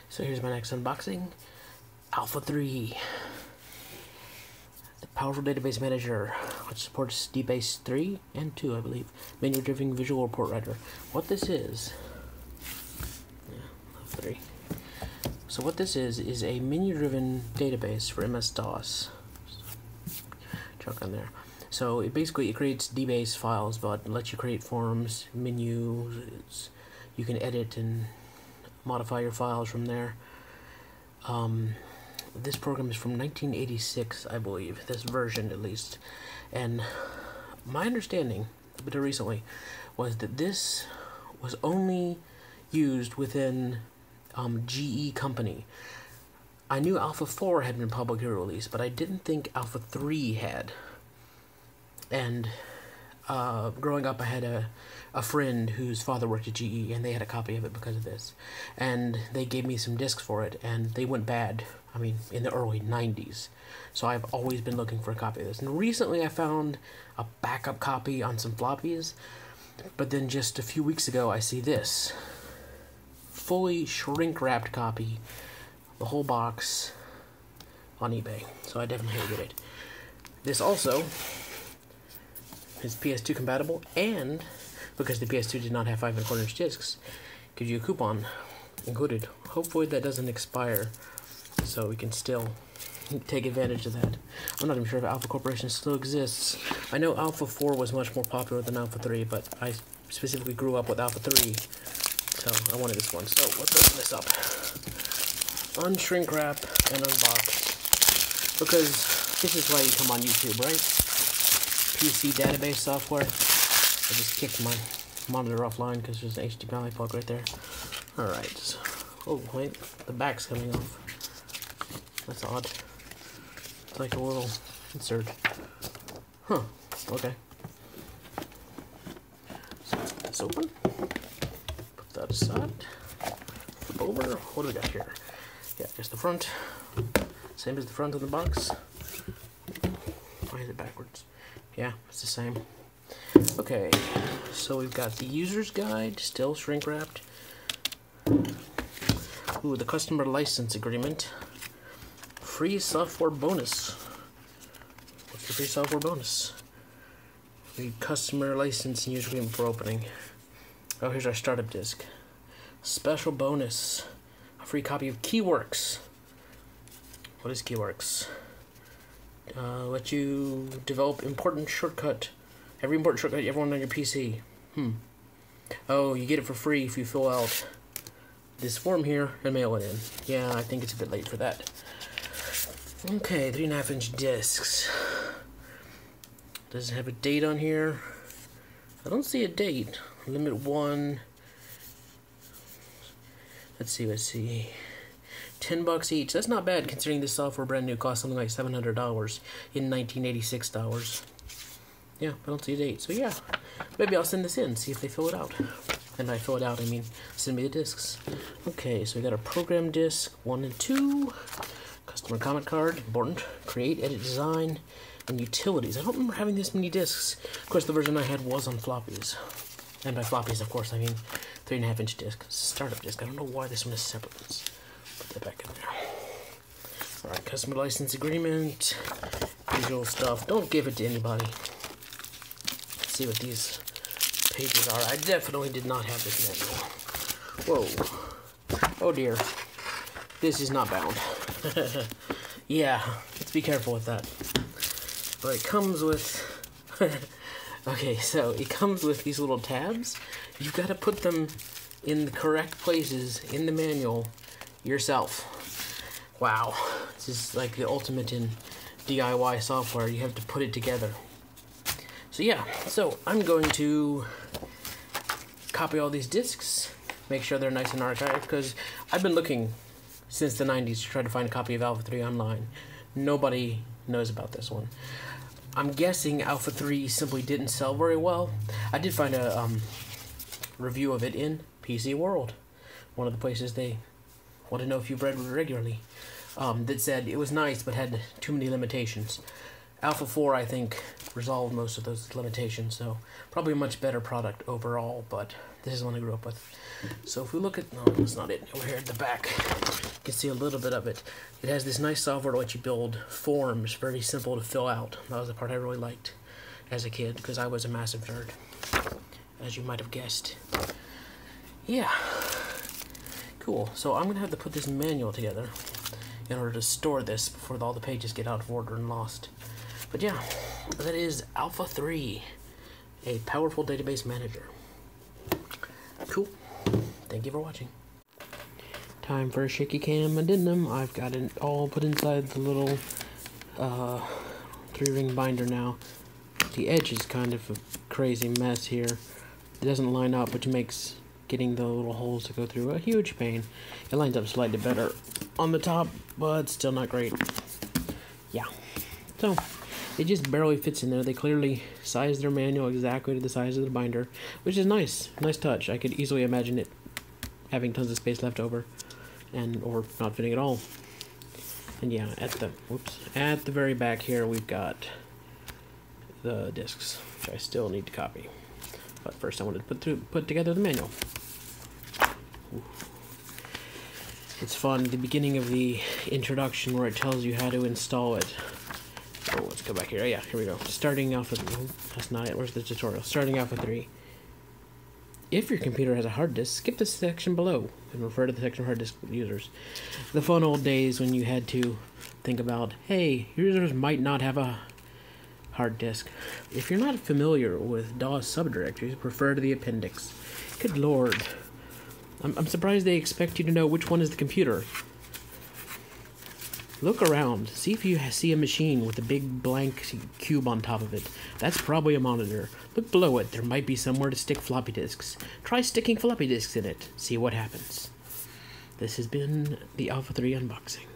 So here's my next unboxing. Alpha 3. The powerful database manager, which supports DBase 3 and 2, I believe. Menu-driven visual report writer. What this is... Yeah, Alpha 3. So what this is a menu-driven database for MS-DOS. Chuck on there. So it basically creates DBase files, but lets you create forms, menus. You can edit and modify your files from there. This program is from 1986, I believe, this version at least. And my understanding, a bit recently, was that this was only used within GE company. I knew Alpha 4 had been publicly released, but I didn't think Alpha 3 had. And growing up, I had a friend whose father worked at GE, and they had a copy of it because of this. And they gave me some discs for it, and they went bad, I mean, in the early 90s. So I've always been looking for a copy of this. And recently I found a backup copy on some floppies, but then just a few weeks ago I see this. Fully shrink-wrapped copy, the whole box, on eBay. So I definitely get it. This also is PS2 compatible, and because the PS2 did not have 5 1/4-inch discs, gives you a coupon included. Hopefully that doesn't expire, so we can still take advantage of that. I'm not even sure if Alpha Corporation still exists. I know Alpha 4 was much more popular than Alpha 3, but I specifically grew up with Alpha 3, so I wanted this one. So let's open this up. Unshrink wrap and unbox, because this is why you come on YouTube, right? PC database software. I just kicked my monitor offline because there's an HDMI plug right there. Alright. Oh, wait. The back's coming off. That's odd. It's like a little insert. Huh. Okay. So let's get this open. Put that aside. Flip over. What do we got here? Yeah, just the front. Same as the front of the box. Why is it backwards? Yeah, it's the same. Okay, so we've got the user's guide, still shrink wrapped. Ooh, the customer license agreement. Free software bonus. What's the free software bonus? Read customer license and user agreement for opening. Oh, here's our startup disk. Special bonus. A free copy of Keyworks. What is Keyworks? Let you develop important shortcut. Every important shortcut you ever want on your PC. Oh, you get it for free if you fill out this form here and mail it in. Yeah, I think it's a bit late for that. Okay, 3.5-inch discs. Does it have a date on here? I don't see a date. Limit 1. Let's see. $10 each. That's not bad considering this software brand new cost something like $700 in 1986 dollars. Yeah, I don't see a date. So yeah, maybe I'll send this in, see if they fill it out. And by fill it out, I mean send me the discs. Okay, so we got a program disc 1 and 2, customer comment card, important, create, edit, design, and utilities. I don't remember having this many discs. Of course, the version I had was on floppies. And by floppies, of course, I mean 3.5-inch disc. Startup disc. I don't know why this one is separate. Let's put that back in there. Alright, customer license agreement, usual stuff. Don't give it to anybody. Let's see what these pages are. I definitely did not have this manual. Whoa. Oh dear. This is not bound. Yeah, let's be careful with that. But it comes with... Okay, so it comes with these little tabs. You've got to put them in the correct places in the manual yourself. Wow, this is like the ultimate in DIY software. You have to put it together. So yeah, so I'm going to copy all these discs, make sure they're nice and archived, because I've been looking since the 90s to try to find a copy of Alpha 3 online. Nobody knows about this one. I'm guessing Alpha 3 simply didn't sell very well. I did find a review of it in PC World, one of the places they want to know if you've read regularly, that said it was nice but had too many limitations. Alpha 4, I think, resolved most of those limitations, so probably a much better product overall, but This is the one I grew up with. So if we look at, no, that's not it. Over here at the back, you can see a little bit of it. It has this nice software to let you build forms, very simple to fill out. That was the part I really liked as a kid, because I was a massive nerd, as you might have guessed. Yeah. Cool. So I'm going to have to put this manual together in order to store this before all the pages get out of order and lost. But yeah, that is Alpha 3, a powerful database manager. Cool. Thank you for watching. Time for a shaky cam addendum. I've got it all put inside the little 3-ring binder now. The edge is kind of a crazy mess here. It doesn't line up, which makes getting the little holes to go through a huge pain. It lines up slightly better on the top, but still not great. Yeah. So, it just barely fits in there. They clearly sized their manual exactly to the size of the binder, which is nice. Nice touch. I could easily imagine it having tons of space left over, or not fitting at all. And yeah, at the very back here, we've got the discs, which I still need to copy. But first I wanted to put together the manual. Ooh. It's fun, the beginning of the introduction where it tells you how to install it. Oh, let's go back here. Oh, yeah, here we go. Starting off with, oh, that's not it. Where's the tutorial? Starting off with 3. If your computer has a hard disk, skip the section below and refer to the section of hard disk users. The fun old days when you had to think about, hey, users might not have a hard disk. If you're not familiar with DOS subdirectories, refer to the appendix. Good lord. I'm surprised they expect you to know which one is the computer. Look around. See if you see a machine with a big blank cube on top of it. That's probably a monitor. Look below it. There might be somewhere to stick floppy disks. Try sticking floppy disks in it. See what happens. This has been the Alpha 3 unboxing.